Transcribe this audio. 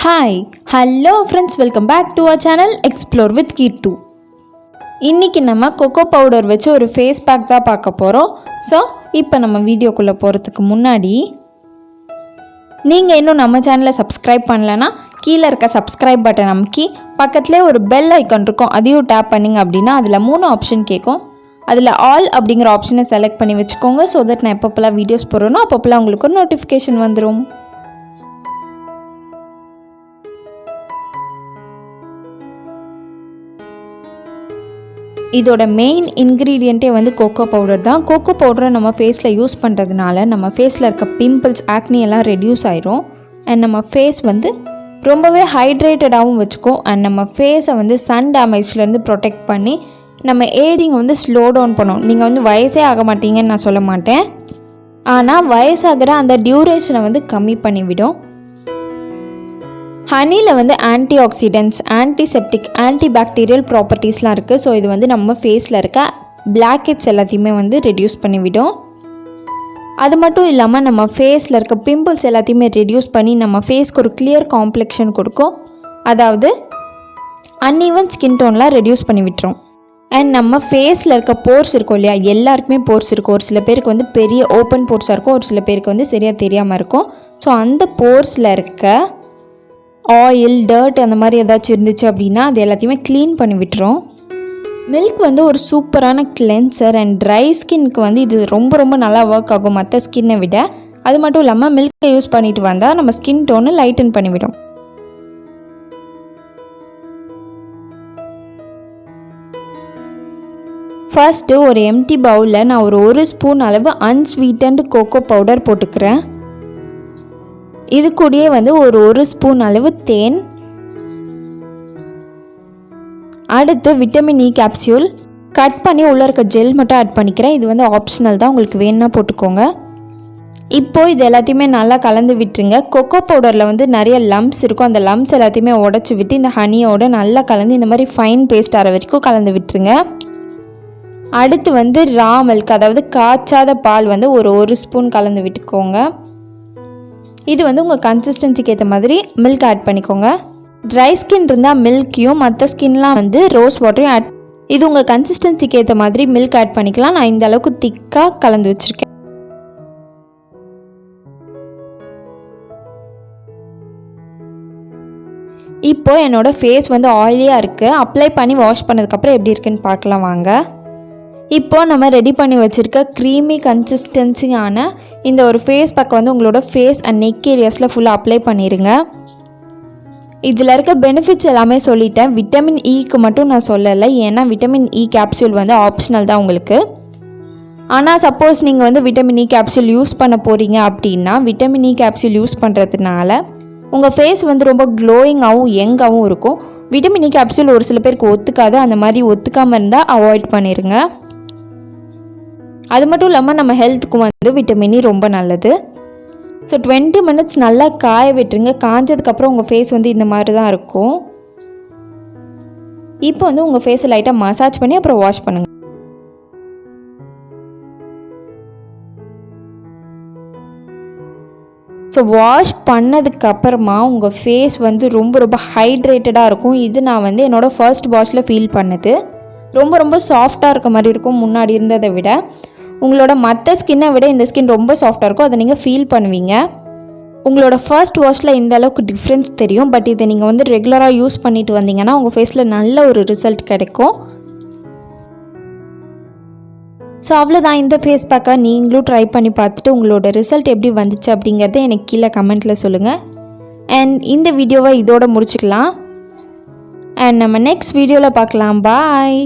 Hi hello friends, welcome back to our channel explore with Keerthu. இன்றைக்கி நம்ம cocoa powder வச்சு ஒரு ஃபேஸ் பேக் தான் பார்க்க போகிறோம். ஸோ இப்போ நம்ம வீடியோக்குள்ளே போகிறதுக்கு முன்னாடி நீங்கள் இன்னும் நம்ம சேனலை சப்ஸ்கிரைப் பண்ணலைன்னா கீழே இருக்க சப்ஸ்கிரைப் பட்டன் அமுக்கி பக்கத்துலேயே ஒரு பெல் ஐக்கான் இருக்கும், அதையும் டேப் பண்ணிங்க அப்படின்னா அதில் 3 ஆப்ஷன் கேட்கும். அதில் ஆல் அப்படிங்கிற ஆப்ஷனை செலக்ட் பண்ணி வச்சுக்கோங்க. ஸோ தட் நான் எப்பப்போலாம் வீடியோஸ் போடுறேனோ அப்பப்போலாம் உங்களுக்கு ஒரு நோட்டிஃபிகேஷன் வந்துடும். இதோட மெயின் இன்க்ரீடியண்ட்டே வந்து கோகோ பவுடர் தான். கோகோ பவுடரை நம்ம ஃபேஸில் யூஸ் பண்ணுறதுனால நம்ம ஃபேஸில் இருக்க பிம்பிள்ஸ், ஆக்னி எல்லாம் ரெடியூஸ் ஆயிரும். அண்ட் நம்ம ஃபேஸ் வந்து ரொம்பவே ஹைட்ரேட்டடாகவும் வச்சுக்கும். அண்ட் நம்ம ஃபேஸை வந்து சன் டேமேஜ்லேருந்து ப்ரொடெக்ட் பண்ணி நம்ம ஏஜிங்கை வந்து ஸ்லோ டவுன் பண்ணும். நீங்கள் வந்து வயசே ஆக மாட்டீங்கன்னு நான் சொல்ல மாட்டேன், ஆனால் வயசாகிற அந்த டியூரேஷனை வந்து கம்மி பண்ணிவிடும். ஹனியில் வந்து ஆன்டி ஆக்சிடென்ட்ஸ், ஆன்டிசெப்டிக், ஆன்டிபாக்டீரியல் ப்ராப்பர்ட்டிஸ்லாம் இருக்குது. ஸோ இது வந்து நம்ம ஃபேஸில் இருக்க பிளாக் ஹெட்ஸ் எல்லாத்தையுமே வந்து ரெடியூஸ் பண்ணிவிடும். அது மட்டும் இல்லாமல் நம்ம ஃபேஸில் இருக்க பிம்பிள்ஸ் எல்லாத்தையுமே ரெடியூஸ் பண்ணி நம்ம ஃபேஸ்க்கு ஒரு கிளியர் காம்ப்ளெக்ஷன் கொடுக்கும். அதாவது அன்ஈவன் ஸ்கின் டோன்லாம் ரெடியூஸ் பண்ணி விட்டுரும். அண்ட் நம்ம ஃபேஸில் இருக்க போர்ஸ் இருக்கும் இல்லையா, எல்லாருக்குமே போர்ஸ் இருக்கும். ஒரு சில பேருக்கு வந்து பெரிய ஓப்பன் போர்ஸாக இருக்கும், ஒரு சில பேருக்கு வந்து சரியாக தெரியாமல் இருக்கும். ஸோ அந்த போர்ஸில் இருக்க ஆயில், டர்ட் அந்த மாதிரி ஏதாச்சும் இருந்துச்சு அப்படின்னா அது எல்லாத்தையுமே க்ளீன் பண்ணி விட்டுரும். மில்க் வந்து ஒரு சூப்பரான கிளென்சர் அண்ட் ட்ரை ஸ்கின்க்கு வந்து இது ரொம்ப ரொம்ப நல்லா ஒர்க் ஆகும் மற்ற ஸ்கின்னை விட. அது மட்டும் இல்லாமல் மில்க்கை யூஸ் பண்ணிட்டு வந்தால் நம்ம ஸ்கின் டோனை லைட்டன் பண்ணிவிடும். ஃபர்ஸ்ட்டு ஒரு எம்டி பவுலில் நான் ஒரு ஸ்பூன் அளவு அன்ஸ்வீட்டன்டு கோகோ பவுடர் போட்டுக்கிறேன். இது கூடயே வந்து ஒரு ஸ்பூன் அளவு தேன், அடுத்து விட்டமின் இ கேப்சியூல் கட் பண்ணி உள்ளே இருக்க ஜெல் மட்டும் ஆட் பண்ணிக்கிறேன். இது வந்து ஆப்ஷனல் தான், உங்களுக்கு வேணும்னா போட்டுக்கோங்க. இப்போது இது எல்லாத்தையுமே நல்லா கலந்து விட்டுருங்க. கொக்கோ பவுடரில் வந்து நிறைய லம்ப்ஸ் இருக்கும், அந்த லம்ப்ஸ் எல்லாத்தையுமே உடச்சி விட்டு இந்த ஹனியோட நல்லா கலந்து இந்த மாதிரி ஃபைன் பேஸ்ட் ஆகிற வரைக்கும் கலந்து விட்டுருங்க. அடுத்து வந்து ரா மில்க், அதாவது காய்ச்சாத பால் வந்து ஒரு ஸ்பூன் கலந்து விட்டுக்கோங்க. இது வந்து உங்கள் கன்சிஸ்டன்சிக்கு ஏற்ற மாதிரி மில்க் ஆட் பண்ணிக்கோங்க. ட்ரை ஸ்கின் இருந்தால் மில்க்கையும், மற்ற ஸ்கின்லாம் வந்து ரோஸ் வாட்டரையும் ஆட், இது உங்கள் கன்சிஸ்டன்சிக்கு ஏற்ற மாதிரி மில்க் ஆட் பண்ணிக்கலாம். நான் இந்த அளவுக்கு திக்காக கலந்து வச்சுருக்கேன். இப்போ என்னோடய ஃபேஸ் வந்து ஆயிலியாக இருக்குது. அப்ளை பண்ணி வாஷ் பண்ணதுக்கப்புறம் எப்படி இருக்குன்னு பார்க்கலாம் வாங்க. இப்போது நம்ம ரெடி பண்ணி வச்சுருக்க க்ரீமி கன்சிஸ்டன்சியான இந்த ஒரு ஃபேஸ் பேக் வந்து உங்களோட ஃபேஸ் அண்ட் நெக் ஏரியாஸில் ஃபுல்லாக அப்ளை பண்ணிடுங்க. இதில் இருக்க பெனிஃபிட்ஸ் எல்லாமே சொல்லிட்டேன். விட்டமின் இக்கு மட்டும் நான் சொல்லலை, ஏன்னா விட்டமின் இ கேப்சூல் வந்து ஆப்ஷனல் தான் உங்களுக்கு. ஆனால் சப்போஸ் நீங்கள் வந்து விட்டமின் இ கேப்சூல் யூஸ் பண்ண போகிறீங்க அப்படின்னா விட்டமின் இ கேப்சூல் யூஸ் பண்ணுறதுனால உங்கள் ஃபேஸ் வந்து ரொம்ப க்ளோயிங்காகவும் யங்காகவும் இருக்கும். விட்டமின் இ கேப்சூல் ஒரு சில பேருக்கு ஒத்துக்காது, அந்த மாதிரி ஒத்துக்காமல் இருந்தால் அவாய்ட் பண்ணிடுங்க. அது மட்டும் இல்லாமல் நம்ம ஹெல்த்துக்கும் வந்து விட்டமின் இ ரொம்ப நல்லது. ஸோ 20 மினிட்ஸ் நல்லா காய விட்டுருங்க. காஞ்சதுக்கப்புறம் உங்கள் ஃபேஸ் வந்து இந்த மாதிரி தான் இருக்கும். இப்போ வந்து உங்கள் ஃபேஸை லைட்டாக மசாஜ் பண்ணி அப்புறம் வாஷ் பண்ணுங்கள். ஸோ வாஷ் பண்ணதுக்கப்புறமா உங்கள் ஃபேஸ் வந்து ரொம்ப ஹைட்ரேட்டடாக இருக்கும். இது நான் வந்து என்னோடய ஃபர்ஸ்ட் வாஷில் ஃபீல் பண்ணது. ரொம்ப சாஃப்டாக இருக்க மாதிரி இருக்கும் முன்னாடி இருந்ததை விட. உங்களோட மற்ற ஸ்கின்னை விட இந்த ஸ்கின் ரொம்ப சாஃப்டாக இருக்கும், அதை நீங்கள் ஃபீல் பண்ணுவீங்க. உங்களோட ஃபர்ஸ்ட் வாஷில் இந்த அளவுக்கு டிஃப்ரென்ஸ் தெரியும். பட் இதை நீங்கள் வந்து ரெகுலராக யூஸ் பண்ணிட்டு வந்தீங்கன்னா உங்கள் ஃபேஸில் நல்ல ஒரு ரிசல்ட் கிடைக்கும். ஸோ அவ்வளோதான், இந்த ஃபேஸ் பேக்கை நீங்களும் ட்ரை பண்ணி பார்த்துட்டு உங்களோட ரிசல்ட் எப்படி வந்துச்சு அப்படிங்கிறத எனக்கு கீழே கமெண்ட்டில் சொல்லுங்கள். அண்ட் இந்த வீடியோவை இதோட முடிச்சுக்கலாம். அண்ட் நம்ம நெக்ஸ்ட் வீடியோவில் பார்க்கலாம். பாய்.